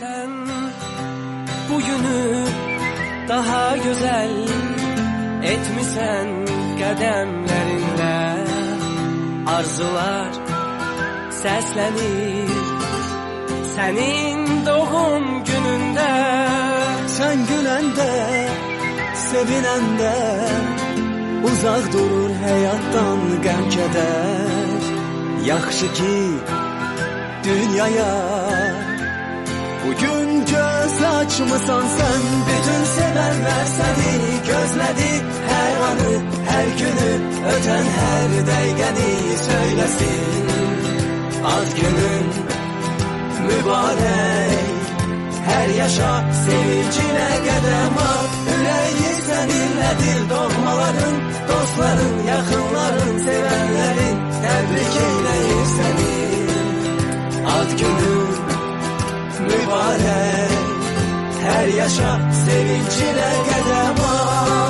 Sen bugünü daha güzel etmişsen qədəmlərinlə. Arzular səslənir sənin doğum günündə. Sen güləndə, sevinəndə uzaq durur həyatdan qəm-kədər. Yaxşı ki dünyaya bugün göz açmısan sen. Bütün sevənlər səni gözlədi, hər anı, hər günü, ötən hər dəqiqəni söyləsin. Ad günün mübarək, hər yaşa sevincinə qədəm at. Ürəyi səninlədir doğmaların, dostların, yaxınların, sevənlərin təbrik eyləyir səni. Ad günün mübarək, hər yaşa sevincinə qədəm at.